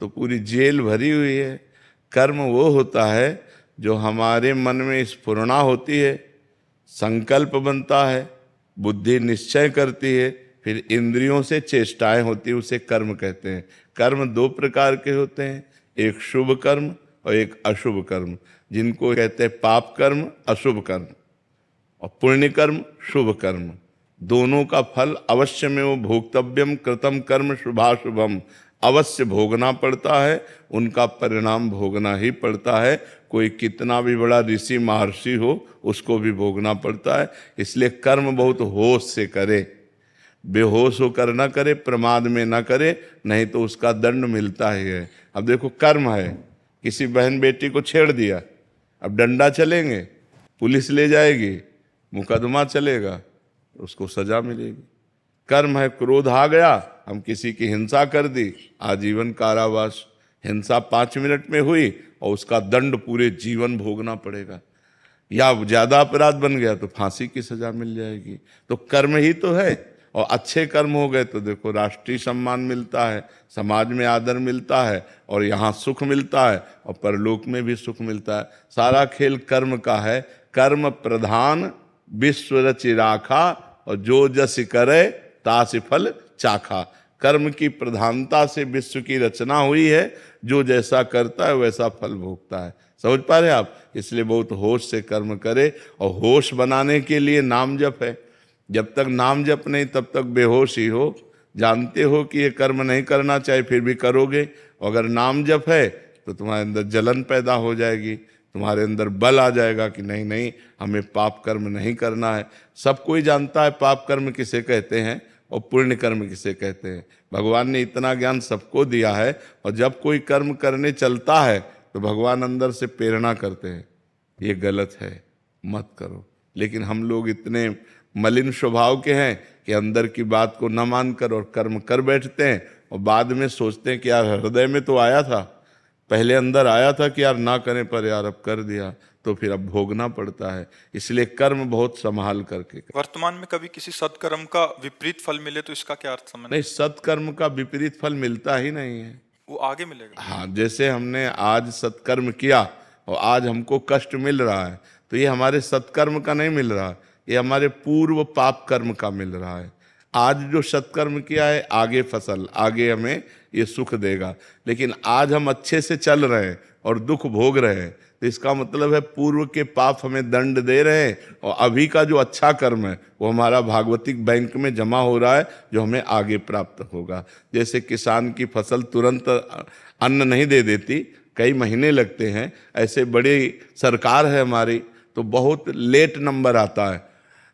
तो पूरी जेल भरी हुई है। कर्म वो होता है जो हमारे मन में स्फुरणा होती है, संकल्प बनता है, बुद्धि निश्चय करती है, फिर इंद्रियों से चेष्टाएं होती है, उसे कर्म कहते हैं। कर्म दो प्रकार के होते हैं, एक शुभ कर्म और एक अशुभ कर्म, जिनको कहते हैं पाप कर्म, अशुभ कर्म, और पुण्य कर्म, शुभ कर्म। दोनों का फल अवश्य में वो भोक्तव्यम कृतम कर्म शुभाशुभम, अवश्य भोगना पड़ता है, उनका परिणाम भोगना ही पड़ता है। कोई कितना भी बड़ा ऋषि महर्षि हो, उसको भी भोगना पड़ता है। इसलिए कर्म बहुत होश से करे, बेहोश होकर ना करे, प्रमाद में ना करे, नहीं तो उसका दंड मिलता ही है। अब देखो कर्म है, किसी बहन बेटी को छेड़ दिया, अब डंडा चलेंगे, पुलिस ले जाएगी, मुकदमा चलेगा, उसको सजा मिलेगी। कर्म है, क्रोध आ गया, हम किसी की हिंसा कर दी, आजीवन कारावास। हिंसा 5 मिनट में हुई और उसका दंड पूरे जीवन भोगना पड़ेगा। या ज्यादा अपराध बन गया तो फांसी की सजा मिल जाएगी। तो कर्म ही तो है। और अच्छे कर्म हो गए तो देखो राष्ट्रीय सम्मान मिलता है, समाज में आदर मिलता है, और यहाँ सुख मिलता है, और परलोक में भी सुख मिलता है। सारा खेल कर्म का है। कर्म प्रधान विश्व रचि राखा, और जो जस करे तासि फल चाखा। कर्म की प्रधानता से विश्व की रचना हुई है, जो जैसा करता है वैसा फल भोगता है। समझ पा रहे आप? इसलिए बहुत होश से कर्म करे। और होश बनाने के लिए नाम जप है। जब तक नाम जप नहीं तब तक बेहोश ही हो। जानते हो कि ये कर्म नहीं करना चाहिए, फिर भी करोगे। अगर नाम जप है तो तुम्हारे अंदर जलन पैदा हो जाएगी, तुम्हारे अंदर बल आ जाएगा कि नहीं नहीं, हमें पाप कर्म नहीं करना है। सब कोई जानता है पाप कर्म किसे कहते हैं और पुण्य कर्म किसे कहते हैं। भगवान ने इतना ज्ञान सबको दिया है। और जब कोई कर्म करने चलता है तो भगवान अंदर से प्रेरणा करते हैं, ये गलत है, मत करो। लेकिन हम लोग इतने मलिन स्वभाव के हैं कि अंदर की बात को न मानकर और कर्म कर बैठते हैं, और बाद में सोचते हैं कि यार हृदय में तो आया था, पहले अंदर आया था कि यार ना करें, पर यार अब कर दिया, तो फिर अब भोगना पड़ता है। इसलिए कर्म बहुत संभाल करके करें। वर्तमान में कभी किसी सत्कर्म का विपरीत फल मिले तो इसका क्या अर्थ समझ? नहीं, सत्कर्म का विपरीत फल मिलता ही नहीं है। वो आगे मिलेगा। हाँ, जैसे हमने आज सत्कर्म किया और आज हमको कष्ट मिल रहा है, तो ये हमारे सत्कर्म का नहीं मिल रहा, ये हमारे पूर्व पाप कर्म का मिल रहा है। आज जो सत्कर्म किया है, आगे फसल, आगे हमें ये सुख देगा। लेकिन आज हम अच्छे से चल रहे हैं और दुख भोग रहे हैं, तो इसका मतलब है पूर्व के पाप हमें दंड दे रहे हैं, और अभी का जो अच्छा कर्म है वो हमारा भागवतिक बैंक में जमा हो रहा है, जो हमें आगे प्राप्त होगा। जैसे किसान की फसल तुरंत अन्न नहीं दे देती, कई महीने लगते हैं, ऐसे बड़ी सरकार है हमारी तो बहुत लेट नंबर आता है।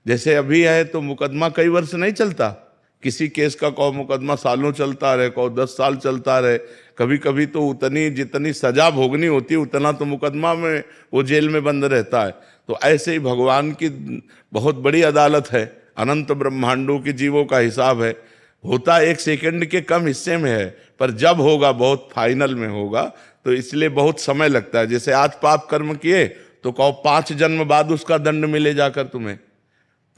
जैसे अभी है तो मुकदमा कई वर्ष नहीं चलता, किसी केस का कहो मुकदमा सालों चलता रहे, कहो 10 साल चलता रहे। कभी कभी तो उतनी जितनी सजा भोगनी होती है उतना तो मुकदमा में वो जेल में बंद रहता है। तो ऐसे ही भगवान की बहुत बड़ी अदालत है, अनंत ब्रह्मांडों के जीवों का हिसाब है। होता 1 सेकंड के कम हिस्से में है, पर जब होगा बहुत फाइनल में होगा, तो इसलिए बहुत समय लगता है। जैसे आज पाप कर्म किए तो कहो 5 जन्म बाद उसका दंड मिले जाकर तुम्हें,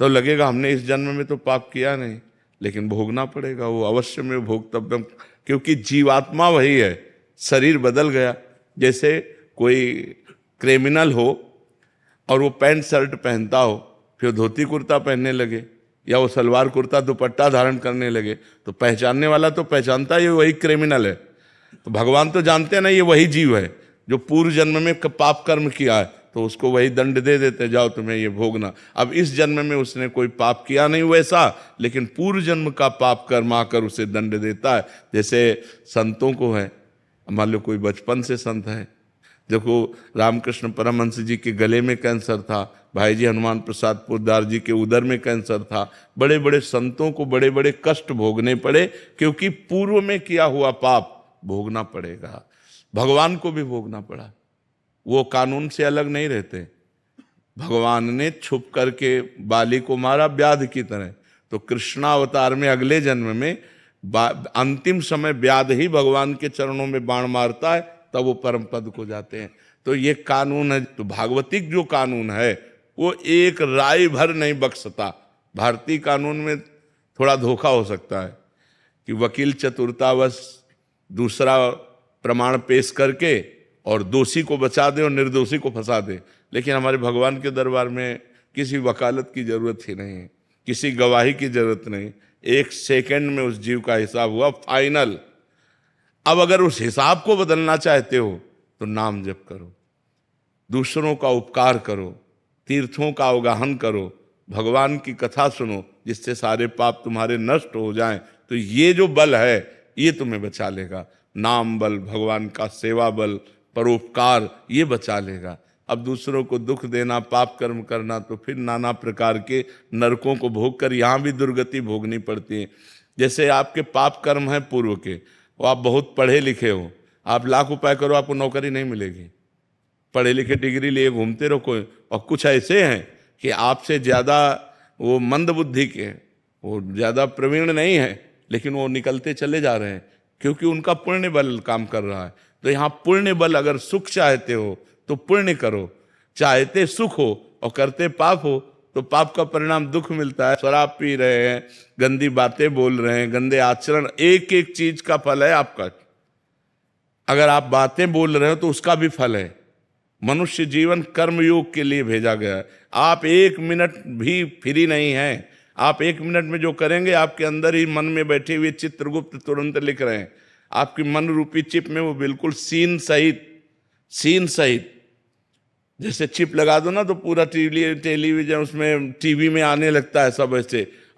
तो लगेगा हमने इस जन्म में तो पाप किया नहीं, लेकिन भोगना पड़ेगा, वो अवश्य में भोगतव्यम, क्योंकि जीवात्मा वही है, शरीर बदल गया। जैसे कोई क्रिमिनल हो और वो पैंट शर्ट पहनता हो, फिर धोती कुर्ता पहनने लगे, या वो सलवार कुर्ता दुपट्टा धारण करने लगे, तो पहचानने वाला तो पहचानता है वही क्रिमिनल है। तो भगवान तो जानते हैं ना ये वही जीव है जो पूर्व जन्म में पाप कर्म किया है, तो उसको वही दंड दे देते, जाओ तुम्हें ये भोगना। अब इस जन्म में उसने कोई पाप किया नहीं वैसा, लेकिन पूर्व जन्म का पाप कर्म आकर उसे दंड देता है। जैसे संतों को है, मान लो कोई बचपन से संत है, देखो रामकृष्ण परमहंस जी के गले में कैंसर था, भाई जी हनुमान प्रसाद पोद्दार जी के उदर में कैंसर था। बड़े बड़े संतों को बड़े बड़े कष्ट भोगने पड़े, क्योंकि पूर्व में किया हुआ पाप भोगना पड़ेगा। भगवान को भी भोगना पड़ा, वो कानून से अलग नहीं रहते। भगवान ने छुप करके बाली को मारा व्याध की तरह, तो कृष्णावतार में अगले जन्म में अंतिम समय व्याध ही भगवान के चरणों में बाण मारता है, तब वो परम पद को जाते हैं। तो ये कानून है। तो भागवतिक जो कानून है वो एक राय भर नहीं बख्शता। भारतीय कानून में थोड़ा धोखा हो सकता है कि वकील चतुरतावश दूसरा प्रमाण पेश करके और दोषी को बचा दे और निर्दोषी को फंसा दे। लेकिन हमारे भगवान के दरबार में किसी वकालत की जरूरत ही नहीं है, किसी गवाही की जरूरत नहीं। 1 सेकंड में उस जीव का हिसाब हुआ फाइनल। अब अगर उस हिसाब को बदलना चाहते हो तो नाम जप करो, दूसरों का उपकार करो, तीर्थों का अवगाहन करो, भगवान की कथा सुनो, जिससे सारे पाप तुम्हारे नष्ट हो जाएं। तो ये जो बल है ये तुम्हें बचा लेगा। नाम बल, भगवान का सेवा बल, परोपकार, ये बचा लेगा। अब दूसरों को दुख देना, पाप कर्म करना, तो फिर नाना प्रकार के नरकों को भोग कर यहाँ भी दुर्गति भोगनी पड़ती है। जैसे आपके पाप कर्म हैं पूर्व के, वो आप बहुत पढ़े लिखे हो, आप लाख उपाय करो आपको नौकरी नहीं मिलेगी। पढ़े लिखे डिग्री लिए घूमते रहो कोई, और कुछ ऐसे हैं कि आपसे ज़्यादा वो मंद बुद्धि के, वो ज़्यादा प्रवीण नहीं है, लेकिन वो निकलते चले जा रहे हैं क्योंकि उनका पुण्य बल काम कर रहा है। तो यहाँ पुण्य बल, अगर सुख चाहते हो तो पुण्य करो, चाहते सुख हो और करते पाप हो तो पाप का परिणाम दुख मिलता है। शराब पी रहे हैं, गंदी बातें बोल रहे हैं, गंदे आचरण, एक एक चीज का फल है आपका। अगर आप बातें बोल रहे हो तो उसका भी फल है। मनुष्य जीवन कर्मयोग के लिए भेजा गया है। आप 1 मिनट भी फ्री नहीं हैं। आप 1 मिनट में जो करेंगे, आपके अंदर ही मन में बैठे हुए चित्रगुप्त तुरंत लिख रहे हैं। आपकी मन रूपी चिप में वो बिल्कुल सीन सहित जैसे चिप लगा दो ना तो पूरा टेलीविजन उसमें टीवी में आने लगता है, सब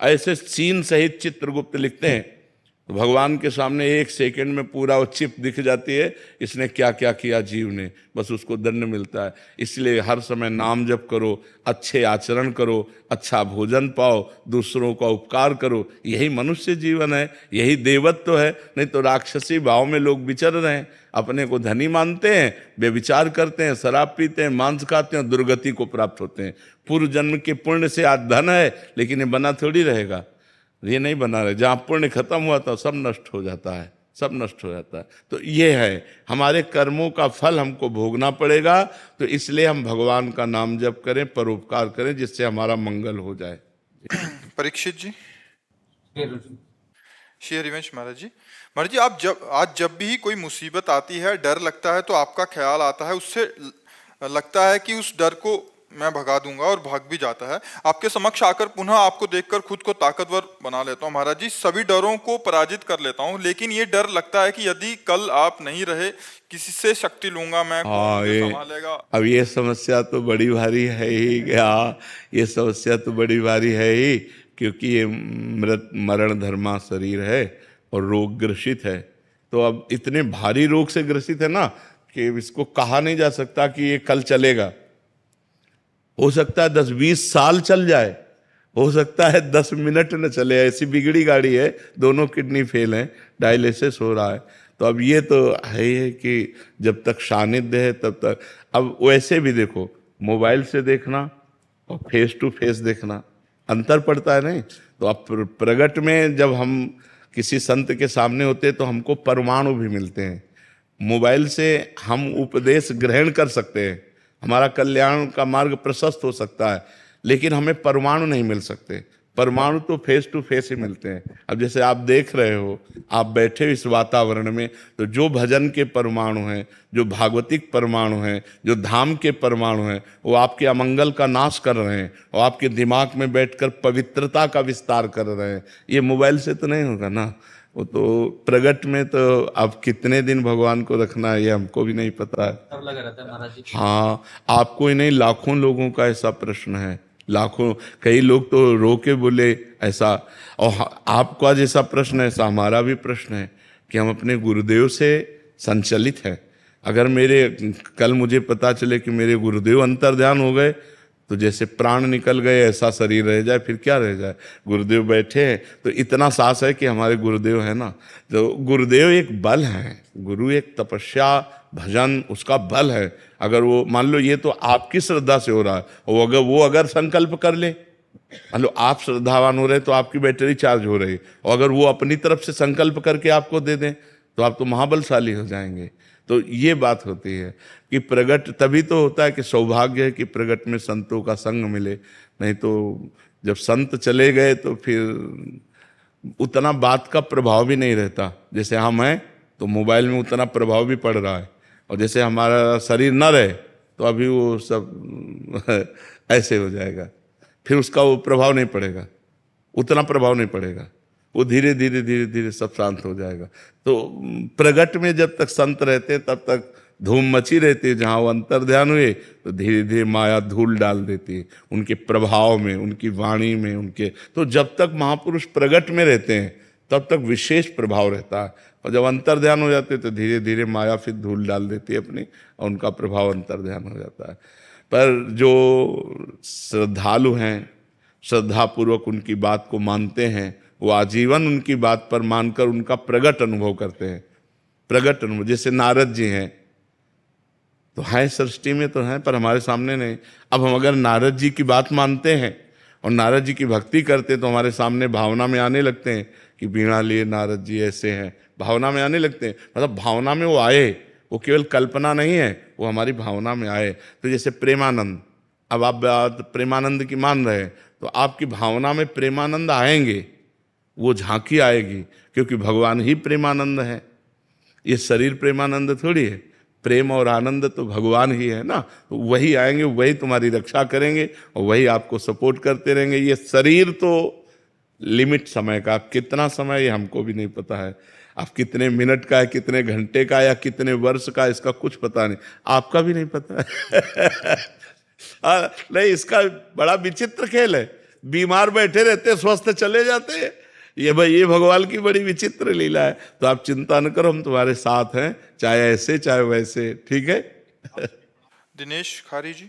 ऐसे सीन सहित चित्रगुप्त लिखते हैं। तो भगवान के सामने 1 सेकंड में पूरा वो चिप दिख जाती है, इसने क्या क्या किया जीव ने, बस उसको दंड मिलता है। इसलिए हर समय नाम जप करो, अच्छे आचरण करो, अच्छा भोजन पाओ, दूसरों का उपकार करो। यही मनुष्य जीवन है, यही देवत्व है। नहीं तो राक्षसी भाव में लोग विचर रहे हैं, अपने को धनी मानते हैं, व्यभिचार करते हैं, शराब पीते हैं, मांस खाते हैं, दुर्गति को प्राप्त होते हैं। पूर्व जन्म के पुण्य से आज धन है, लेकिन ये बना थोड़ी रहेगा, ये नहीं बना रहे। जहाँ पुण्य खत्म हुआ था सब नष्ट हो जाता है, सब नष्ट हो जाता है। तो ये है, हमारे कर्मों का फल हमको भोगना पड़ेगा। तो इसलिए हम भगवान का नाम जप करें, परोपकार करें, जिससे हमारा मंगल हो जाए। परीक्षित जी। श्री हरिवंश महाराज जी। महाराज जी, आप जब भी कोई मुसीबत आती है, डर लगता है, तो आपका ख्याल आता है, उससे लगता है कि उस डर को मैं भगा दूंगा और भाग भी जाता है। आपके समक्ष आकर पुनः आपको देखकर खुद को ताकतवर बना लेता हूँ महाराज जी, सभी डरों को पराजित कर लेता हूँ। लेकिन ये डर लगता है कि यदि कल आप नहीं रहे, किसी से शक्ति लूंगा मैं, कौन मुझे संभालेगा। अब ये समस्या तो बड़ी भारी है ही। ये समस्या तो बड़ी भारी है ही, क्योंकि ये मरण धर्मा शरीर है और रोग ग्रसित है। तो अब इतने भारी रोग से ग्रसित है ना कि इसको कहा नहीं जा सकता कि ये कल चलेगा। हो सकता है 10-20 साल चल जाए, हो सकता है 10 मिनट न चले। ऐसी बिगड़ी गाड़ी है, दोनों किडनी फेल हैं, डायलिसिस हो रहा है। तो अब ये तो है ही है कि जब तक सानिध्य है तब तक। अब वैसे भी देखो, मोबाइल से देखना और फेस टू फेस देखना अंतर पड़ता है नहीं। तो अब प्रगट में जब हम किसी संत के सामने होते हैं तो हमको परमाणु भी मिलते हैं। मोबाइल से हम उपदेश ग्रहण कर सकते हैं, हमारा कल्याण का मार्ग प्रशस्त हो सकता है, लेकिन हमें परमाणु नहीं मिल सकते। परमाणु तो फेस टू फेस ही मिलते हैं। अब जैसे आप देख रहे हो, आप बैठे हो इस वातावरण में, तो जो भजन के परमाणु हैं, जो भागवतिक परमाणु हैं, जो धाम के परमाणु हैं, वो आपके अमंगल का नाश कर रहे हैं और आपके दिमाग में बैठकर पवित्रता का विस्तार कर रहे हैं। ये मोबाइल से तो नहीं होगा ना। वो तो प्रगट में तो अब कितने दिन भगवान को रखना है ये हमको भी नहीं पता है। सब लगा रहता है महाराज जी। हाँ, आपको ही नहीं, लाखों लोगों का ऐसा प्रश्न है। लाखों, कई लोग तो रो के बोले ऐसा। और आपका जैसा प्रश्न है, ऐसा हमारा भी प्रश्न है कि हम अपने गुरुदेव से संचलित हैं। अगर कल मुझे पता चले कि मेरे गुरुदेव अंतर्ध्यान हो गए, तो जैसे प्राण निकल गए ऐसा शरीर रह जाए, फिर क्या रह जाए। गुरुदेव बैठे हैं तो इतना साहस है कि हमारे गुरुदेव है ना। तो गुरुदेव एक बल है, गुरु एक तपस्या भजन उसका बल है। अगर वो मान लो, ये तो आपकी श्रद्धा से हो रहा है, और वो अगर संकल्प कर ले, मान लो आप श्रद्धावान हो रहे तो आपकी बैटरी चार्ज हो रही, और अगर वो अपनी तरफ से संकल्प करके आपको दे दें तो आप तो महाबलशाली हो जाएंगे। तो ये बात होती है कि प्रगट तभी तो होता है कि सौभाग्य है कि प्रगट में संतों का संग मिले। नहीं तो जब संत चले गए तो फिर उतना बात का प्रभाव भी नहीं रहता। जैसे हम हैं, तो मोबाइल में उतना प्रभाव भी पड़ रहा है। और जैसे हमारा शरीर न रहे तो अभी वो सब ऐसे हो जाएगा, फिर उसका वो प्रभाव नहीं पड़ेगा, उतना प्रभाव नहीं पड़ेगा, वो धीरे धीरे धीरे धीरे सब शांत हो जाएगा। तो प्रगट में जब तक संत रहते हैं तब तक धूम मची रहती है, जहाँ वो अंतर ध्यान हुए तो धीरे धीरे माया धूल डाल देती है उनके प्रभाव में, उनकी वाणी में, उनके। तो जब तक महापुरुष प्रगट में रहते हैं तब तक विशेष प्रभाव रहता है, और जब अंतर ध्यान हो जाते हैं तो धीरे धीरे माया फिर धूल डाल देती है अपनी, और उनका प्रभाव अंतर ध्यान हो जाता है। पर जो श्रद्धालु हैं, श्रद्धापूर्वक उनकी बात को मानते हैं, वो आजीवन उनकी बात पर मानकर उनका प्रगट अनुभव करते हैं। प्रगट अनुभव, जैसे नारद जी हैं, तो है सृष्टि में तो हैं पर हमारे सामने नहीं। अब हम अगर नारद जी की बात मानते हैं और नारद जी की भक्ति करते हैं तो हमारे सामने भावना में आने लगते हैं कि बीणा लिए नारद जी ऐसे हैं, भावना में आने लगते हैं। मतलब भावना में वो आए, वो केवल कल्पना नहीं है, वो हमारी भावना में आए। तो जैसे प्रेमानंद, अब आप बात प्रेमानंद की मान रहे हैं तो आपकी भावना में प्रेमानंद आएंगे, वो झांकी आएगी, क्योंकि भगवान ही प्रेमानंद है। ये शरीर प्रेमानंद थोड़ी है, प्रेम और आनंद तो भगवान ही है ना। तो वही आएंगे, वही तुम्हारी रक्षा करेंगे और वही आपको सपोर्ट करते रहेंगे। ये शरीर तो लिमिट समय का, आप कितना समय ये हमको भी नहीं पता है, आप कितने मिनट का है, कितने घंटे का या कितने वर्ष का, इसका कुछ पता नहीं, आपका भी नहीं पता है। नहीं, इसका बड़ा विचित्र खेल है। बीमार बैठे रहते, स्वस्थ चले जाते हैं। ये भाई, ये भगवान की बड़ी विचित्र लीला है। तो आप चिंता न करो, हम तुम्हारे साथ हैं, चाहे ऐसे चाहे वैसे, ठीक है। दिनेश खारी जी,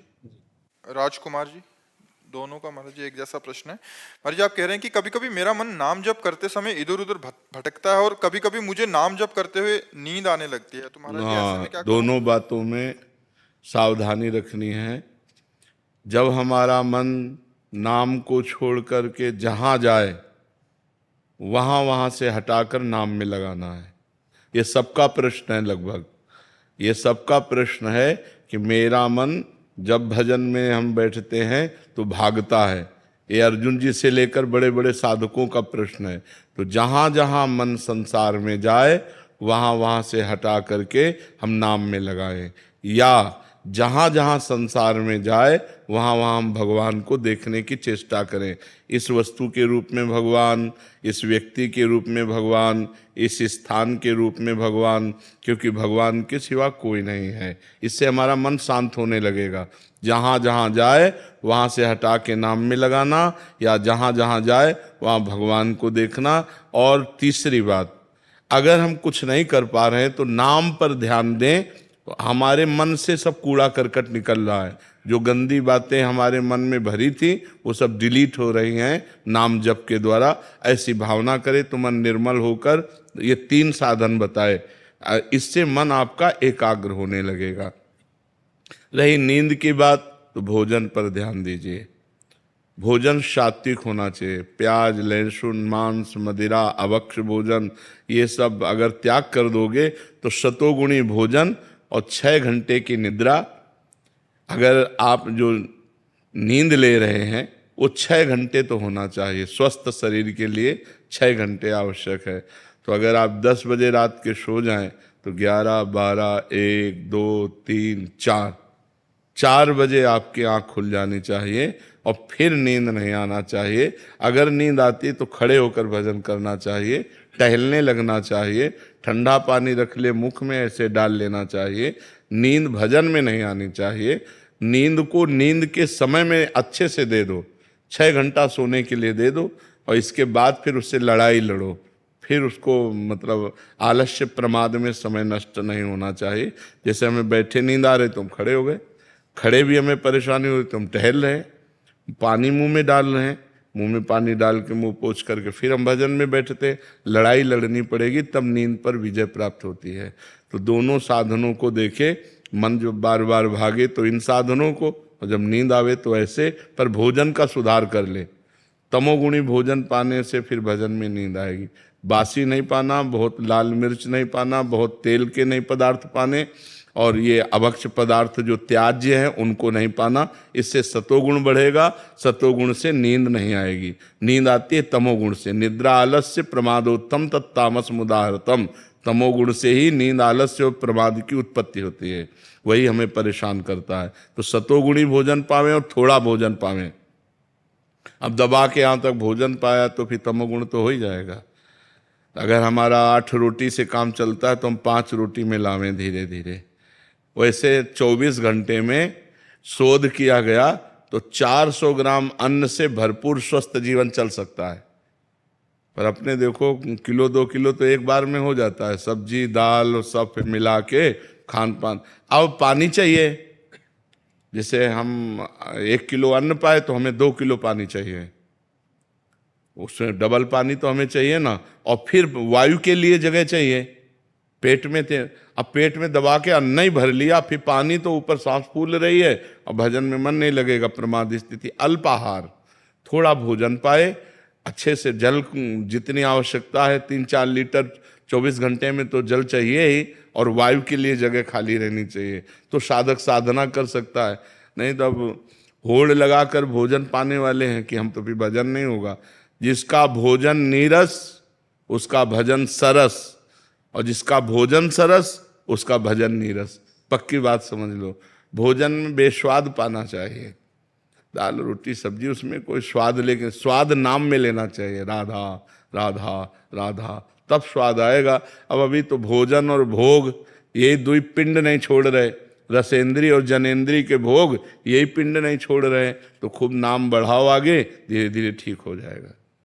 राजकुमार जी, दोनों का महाराज जी एक जैसा प्रश्न है। महाराज जी, आप कह रहे हैं कि कभी कभी मेरा मन नाम जप करते समय इधर उधर भटकता है और कभी कभी मुझे नाम जप करते हुए नींद आने लगती है, तो महाराज जी ऐसे में क्या करूं? दोनों बातों में सावधानी रखनी है। जब हमारा मन नाम को छोड़ करके जहाँ जाए वहाँ वहाँ से हटाकर नाम में लगाना है। ये सबका प्रश्न है, लगभग ये सबका प्रश्न है कि मेरा मन जब भजन में हम बैठते हैं तो भागता है। ये अर्जुन जी से लेकर बड़े बड़े साधकों का प्रश्न है। तो जहाँ जहाँ मन संसार में जाए वहाँ वहाँ से हटा करके हम नाम में लगाएं, या जहाँ जहाँ संसार में जाए वहाँ वहाँ हम भगवान को देखने की चेष्टा करें। इस वस्तु के रूप में भगवान, इस व्यक्ति के रूप में भगवान, इस स्थान के रूप में भगवान, क्योंकि भगवान के सिवा कोई नहीं है। इससे हमारा मन शांत होने लगेगा। जहाँ जहाँ जाए वहाँ से हटा के नाम में लगाना, या जहाँ जहाँ जाए वहाँ भगवान को देखना। और तीसरी बात, अगर हम कुछ नहीं कर पा रहे हैं तो नाम पर ध्यान दें। तो हमारे मन से सब कूड़ा करकट निकल रहा है, जो गंदी बातें हमारे मन में भरी थी वो सब डिलीट हो रही हैं नाम जप के द्वारा। ऐसी भावना करें तो मन निर्मल होकर, ये 3 साधन बताए, इससे मन आपका एकाग्र होने लगेगा। रही नींद की बात, तो भोजन पर ध्यान दीजिए। भोजन सात्विक होना चाहिए। प्याज, लहसुन, मांस, मदिरा, अभक्ष्य भोजन, ये सब अगर त्याग कर दोगे तो शतोगुणी भोजन और 6 घंटे की निद्रा। अगर आप जो नींद ले रहे हैं वो 6 घंटे तो होना चाहिए। स्वस्थ शरीर के लिए 6 घंटे आवश्यक है। तो अगर आप 10 बजे रात के सो जाएं तो 11, 12, 1, 2, 3, 4 बजे आपकी आँख खुल जानी चाहिए और फिर नींद नहीं आना चाहिए। अगर नींद आती तो खड़े होकर भजन करना चाहिए, टहलने लगना चाहिए, ठंडा पानी रख ले मुख में, ऐसे डाल लेना चाहिए। नींद भजन में नहीं आनी चाहिए। नींद को नींद के समय में अच्छे से दे दो, 6 घंटा सोने के लिए दे दो, और इसके बाद फिर उससे लड़ाई लड़ो। फिर उसको मतलब आलस्य प्रमाद में समय नष्ट नहीं होना चाहिए। जैसे हमें बैठे नींद आ रही तो हम खड़े हो गए, खड़े भी हमें परेशानी हुई तो हम टहल रहे हैं, पानी मुंह में डाल रहे हैं, मुंह में पानी डाल के मुंह पोंछ करके फिर हम भजन में बैठते। लड़ाई लड़नी पड़ेगी तब नींद पर विजय प्राप्त होती है। तो दोनों साधनों को देखे। मन जो बार बार भागे तो इन साधनों को, और जब नींद आवे तो ऐसे। पर भोजन का सुधार कर ले। तमोगुणी भोजन पाने से फिर भजन में नींद आएगी। बासी नहीं पाना, बहुत लाल मिर्च नहीं पाना, बहुत तेल के नहीं पदार्थ पाने, और ये अभक्ष्य पदार्थ जो त्याज्य हैं उनको नहीं पाना। इससे सतोगुण बढ़ेगा। सतोगुण से नींद नहीं आएगी। नींद आती है तमोगुण से। निद्रा आलस्य प्रमादोत्तम तत्तामस मुदाहरतम। तमोगुण से ही नींद, आलस्य और प्रमाद की उत्पत्ति होती है, वही हमें परेशान करता है। तो सतोगुणी भोजन पावें और थोड़ा भोजन पावें। अब दबा के यहाँ तक भोजन पाया तो फिर तमोगुण तो हो ही जाएगा। अगर हमारा 8 रोटी से काम चलता है तो हम 5 रोटी में लावें धीरे धीरे। वैसे 24 घंटे में शोध किया गया तो 400 ग्राम अन्न से भरपूर स्वस्थ जीवन चल सकता है। पर अपने देखो किलो 2 किलो तो एक बार में हो जाता है, सब्जी दाल और सब मिला के खान पान। अब पानी चाहिए, जैसे हम 1 किलो अन्न पाए तो हमें 2 किलो पानी चाहिए, उसमें डबल पानी तो हमें चाहिए ना। और फिर वायु के लिए जगह चाहिए, पेट में थे, अब पेट में दबा के अन्न ही भर लिया, फिर पानी तो ऊपर सांस फूल रही है और भजन में मन नहीं लगेगा, प्रमाद स्थिति। अल्पाहार, थोड़ा भोजन पाए, अच्छे से जल जितनी आवश्यकता है 3-4 लीटर 24 घंटे में तो जल चाहिए ही, और वायु के लिए जगह खाली रहनी चाहिए, तो साधक साधना कर सकता है। नहीं तो अब होड़ लगाकर भोजन पाने वाले हैं कि हम तो फिर भजन नहीं होगा। जिसका भोजन नीरस उसका भजन सरस, और जिसका भोजन सरस उसका भजन नीरस। पक्की बात समझ लो, भोजन में बेस्वाद पाना चाहिए, दाल रोटी सब्जी उसमें कोई स्वाद, लेकिन स्वाद नाम में लेना चाहिए, राधा राधा राधा, तब स्वाद आएगा। अब अभी तो भोजन और भोग यही 2 पिंड नहीं छोड़ रहे, रसेंद्री और जनेंद्री के भोग यही पिंड नहीं छोड़ रहे, तो खूब नाम बढ़ाओ आगे, धीरे धीरे ठीक हो जाएगा।